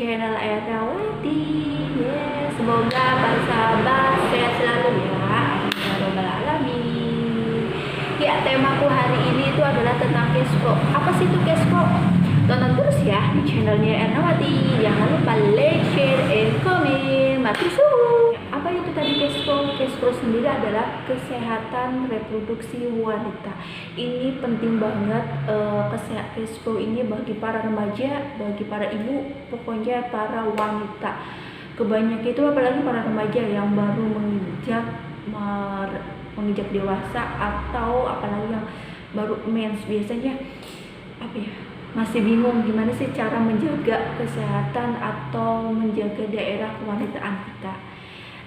channel Ernawati. Semoga sahabat sehat selalu ya. Amin ya rabbal alamin. Ya, temaku hari ini itu adalah tentang cashflow. Apa sih itu cashflow? Tonton terus ya di channelnya Ernawati. Jangan lupa like, share, and comment. Mati suhu. Apa itu tadi cashflow? Cashflow sendiri adalah kesehatan reproduksi wanita. Ini penting banget, kesehatan cashflow ini bagi para remaja, bagi para ibu, pokoknya para wanita. Kebanyakan itu apalagi para remaja yang baru menginjak dewasa atau apalagi yang baru mens, biasanya apa ya, masih bingung gimana sih cara menjaga kesehatan atau menjaga daerah kewanitaan kita.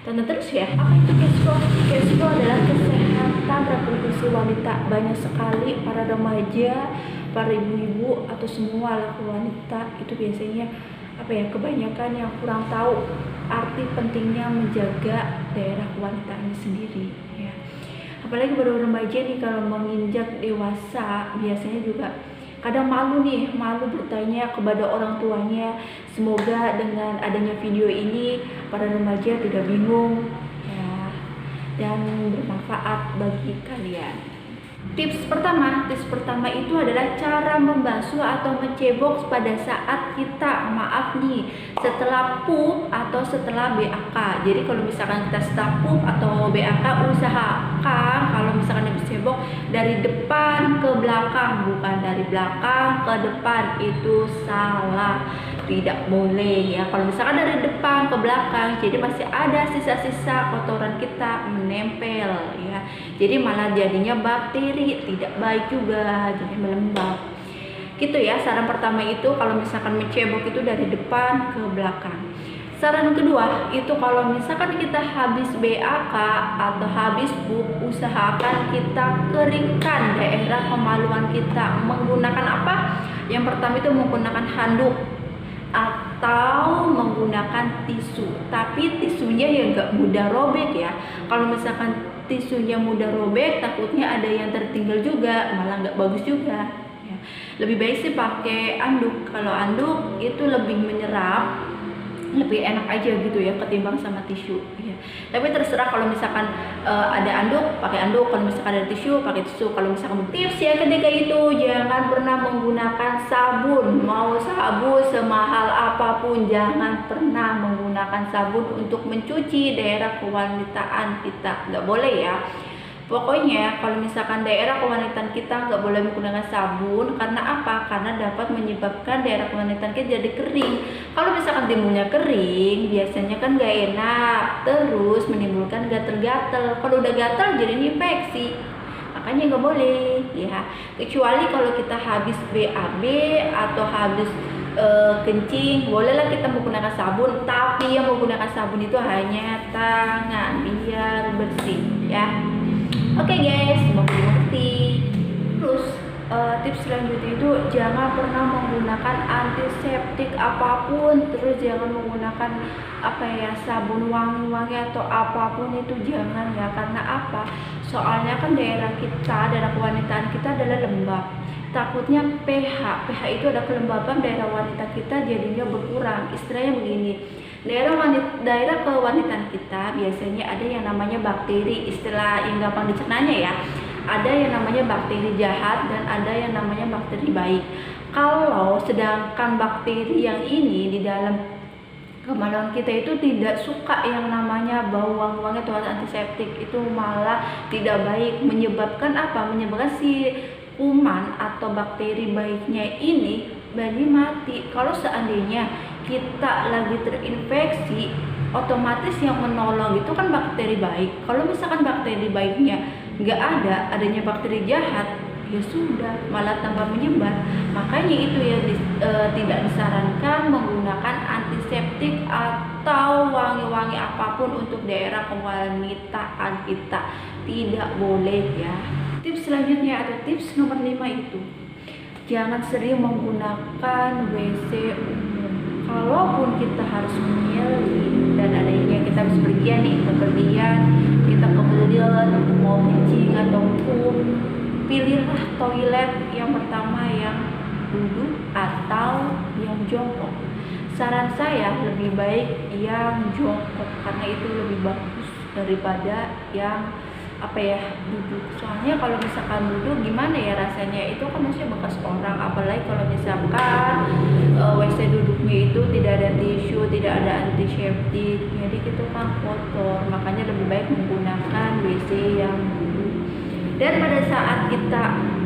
Tonton terus ya. Apa itu cashflow? Cashflow adalah kesehatan reproduksi wanita. Banyak sekali para remaja, para ibu-ibu atau semua laki wanita itu biasanya apa ya, kebanyakan yang kurang tahu arti pentingnya menjaga daerah kewanitaan sendiri ya. Apalagi baru remaja nih, kalau menginjak dewasa biasanya juga kadang malu bertanya kepada orang tuanya. Semoga dengan adanya video ini para remaja tidak bingung ya, dan bermanfaat bagi kalian. Tips pertama itu adalah cara membasuh atau mencebok pada saat kita setelah pup atau setelah BAK. Jadi kalau misalkan kita setelah pup atau BAK, usahakan kalau misalkan habis cebok dari depan ke belakang, bukan dari belakang ke depan. Itu salah, tidak boleh ya. Kalau misalkan dari depan ke belakang, jadi masih ada sisa-sisa kotoran kita menempel ya, jadi malah jadinya bakteri, tidak baik juga, jadi melembab gitu ya. Saran pertama itu kalau misalkan mencebok itu dari depan ke belakang. Saran kedua itu kalau misalkan kita habis BAK atau habis pup, usahakan kita keringkan daerah kemaluan kita. Menggunakan apa? Yang pertama itu menggunakan handuk atau menggunakan tisu, tapi tisunya ya nggak mudah robek ya. Kalau misalkan tisunya mudah robek, takutnya ada yang tertinggal juga, malah nggak bagus juga ya. Lebih baik sih pakai anduk. Kalau anduk itu lebih menyerap, lebih enak aja gitu ya ketimbang sama tisu ya. Tapi terserah, kalau misalkan ada anduk pakai anduk, kalau misalkan ada tisu pakai tisu. Kalau misalkan tips ya ketiga itu, jangan pernah menggunakan sabun. Mau sabun semahal apapun, jangan pernah menggunakan sabun untuk mencuci daerah kewanitaan kita, nggak boleh ya. Pokoknya kalau misalkan daerah kewanitaan kita nggak boleh menggunakan sabun. Karena apa? Karena dapat menyebabkan daerah kewanitaan kita jadi kering. Kalau misalkan timbulnya kering, biasanya kan nggak enak, terus menimbulkan gatel-gatel. Kalau udah gatel jadi infeksi, makanya nggak boleh ya. Kecuali kalau kita habis BAB atau habis kencing, bolehlah kita menggunakan sabun, tapi yang menggunakan sabun itu hanya tangan biar bersih ya. Oke guys, semoga dimengerti. Terus tips selanjutnya itu jangan pernah menggunakan antiseptik apapun. Terus jangan menggunakan sabun wangi-wangi atau apapun itu, jangan ya. Karena apa? Soalnya kan daerah kewanitaan kita adalah lembab. Takutnya pH itu ada kelembaban daerah wanita kita jadinya berkurang. Istilahnya begini, daerah kewanitaan kita biasanya ada yang namanya bakteri. Istilah yang gampang dicernanya ya, ada yang namanya bakteri jahat dan ada yang namanya bakteri baik. Kalau sedangkan bakteri yang ini di dalam kemaluan kita itu tidak suka yang namanya bau wangi-wangi atau antiseptik, itu malah tidak baik. Menyebabkan apa? Menyebabkan si kuman atau bakteri baiknya ini jadi mati. Kalau seandainya kita lagi terinfeksi, otomatis yang menolong itu kan bakteri baik. Kalau misalkan bakteri baiknya nggak ada, adanya bakteri jahat, ya sudah, malah tambah menyebar. Makanya itu ya tidak disarankan menggunakan antiseptik atau wangi-wangi apapun untuk daerah kewanitaan kita, tidak boleh ya. Tips selanjutnya atau tips nomor 5 itu jangan sering menggunakan WC umum. Kalaupun kita harus memilih dan adanya kita harus pergian kita kemudian mau kencing atau pup, pilihlah toilet yang pertama yang duduk atau yang jongkok. saran saya lebih baik yang jongkok karena itu lebih bagus daripada yang duduk. Soalnya kalau misalkan duduk gimana ya rasanya, itu kan masih bekas orang, apalagi kalau misalkan WC duduknya itu tidak ada tisu, tidak ada antiseptik, jadi itu kan kotor. Makanya lebih baik menggunakan WC yang duduk. Dan pada saat kita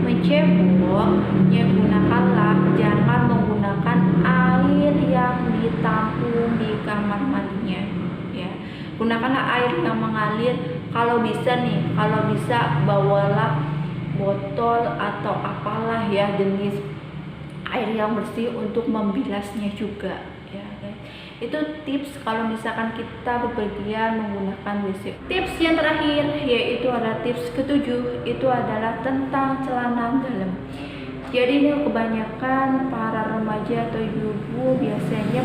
mencebok, ya gunakanlah, jangan menggunakan air yang ditampung di kamar mandinya, ya. Gunakanlah air yang mengalir. Kalau bisa bawalah botol atau apalah ya jenis air yang bersih untuk membilasnya juga, ya guys. Itu tips kalau misalkan kita bepergian menggunakan WC. Tips yang terakhir yaitu adalah tips ketujuh, itu adalah tentang celana dalam. Jadi ini kebanyakan para remaja atau ibu-ibu biasanya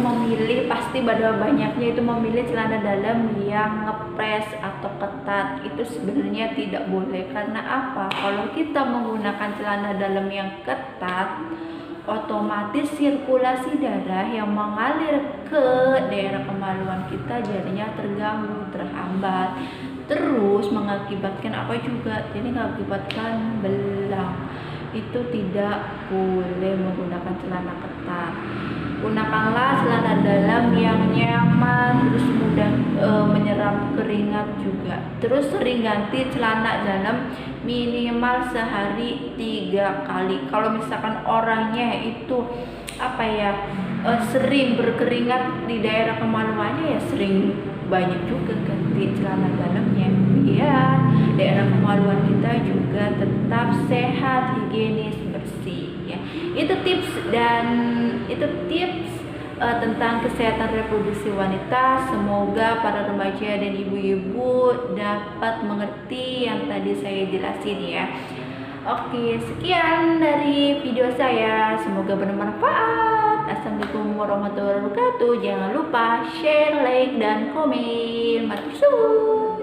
pasti pada banyaknya itu memilih celana dalam yang ngepres atau ketat. Itu sebenarnya tidak boleh. Karena apa? Kalau kita menggunakan celana dalam yang ketat, otomatis sirkulasi darah yang mengalir ke daerah kemaluan kita jadinya terganggu, terhambat, terus mengakibatkan jadi mengakibatkan belang. Itu tidak boleh menggunakan celana ketat. Gunakanlah celana dalam yang nyaman, terus mudah menyerap keringat juga. Terus sering ganti celana dalam minimal sehari 3 kali. Kalau misalkan orangnya itu sering berkeringat di daerah kemaluannya, ya sering banyak juga ganti celana dalamnya, ya. Daerah kemaluan kita juga tetap sehat, higienis, bersih, ya. Itu tips tentang kesehatan reproduksi wanita. Semoga para remaja dan ibu-ibu dapat mengerti yang tadi saya jelasin, ya. Oke, sekian dari video saya, semoga bermanfaat. Assalamualaikum warahmatullahi wabarakatuh. Jangan lupa share, like, dan komen. Matur suwun.